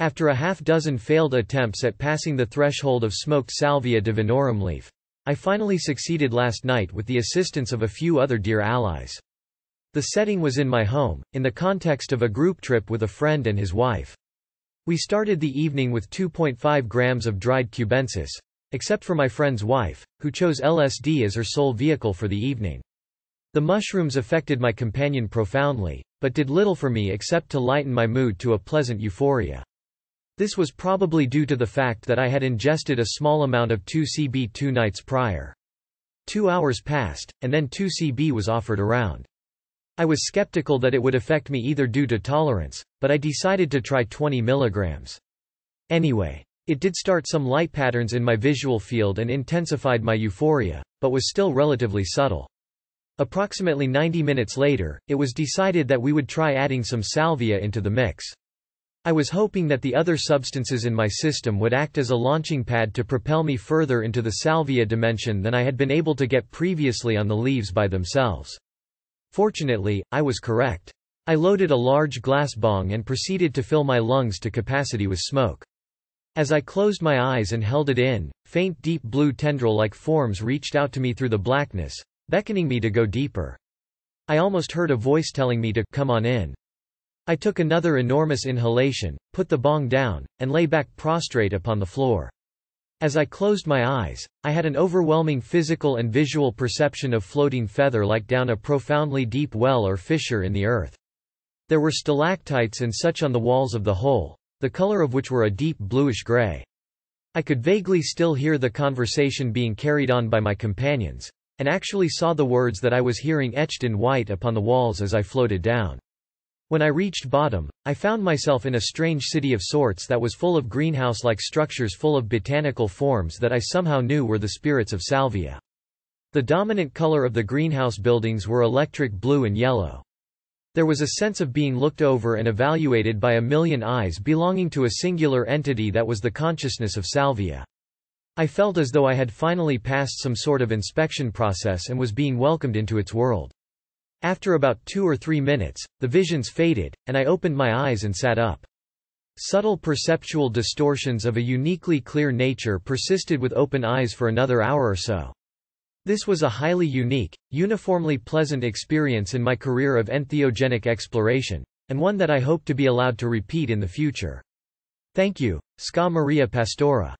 After a half-dozen failed attempts at passing the threshold of smoked Salvia divinorum leaf, I finally succeeded last night with the assistance of a few other dear allies. The setting was in my home, in the context of a group trip with a friend and his wife. We started the evening with 2.5 grams of dried cubensis, except for my friend's wife, who chose LSD as her sole vehicle for the evening. The mushrooms affected my companion profoundly, but did little for me except to lighten my mood to a pleasant euphoria. This was probably due to the fact that I had ingested a small amount of 2CB 2 nights prior. 2 hours passed, and then 2CB was offered around. I was skeptical that it would affect me either due to tolerance, but I decided to try 20 milligrams. Anyway, it did start some light patterns in my visual field and intensified my euphoria, but was still relatively subtle. Approximately 90 minutes later, it was decided that we would try adding some salvia into the mix. I was hoping that the other substances in my system would act as a launching pad to propel me further into the salvia dimension than I had been able to get previously on the leaves by themselves. Fortunately, I was correct. I loaded a large glass bong and proceeded to fill my lungs to capacity with smoke. As I closed my eyes and held it in, faint deep blue tendril-like forms reached out to me through the blackness, beckoning me to go deeper. I almost heard a voice telling me to come on in. I took another enormous inhalation, put the bong down, and lay back prostrate upon the floor. As I closed my eyes, I had an overwhelming physical and visual perception of floating feather-like down a profoundly deep well or fissure in the earth. There were stalactites and such on the walls of the hole, the color of which were a deep bluish gray. I could vaguely still hear the conversation being carried on by my companions, and actually saw the words that I was hearing etched in white upon the walls as I floated down. When I reached bottom, I found myself in a strange city of sorts that was full of greenhouse-like structures full of botanical forms that I somehow knew were the spirits of salvia. The dominant color of the greenhouse buildings were electric blue and yellow. There was a sense of being looked over and evaluated by a million eyes belonging to a singular entity that was the consciousness of salvia. I felt as though I had finally passed some sort of inspection process and was being welcomed into its world. After about 2 or 3 minutes, the visions faded, and I opened my eyes and sat up. Subtle perceptual distortions of a uniquely clear nature persisted with open eyes for another hour or so. This was a highly unique, uniformly pleasant experience in my career of entheogenic exploration, and one that I hope to be allowed to repeat in the future. Thank you, Ska Maria Pastora.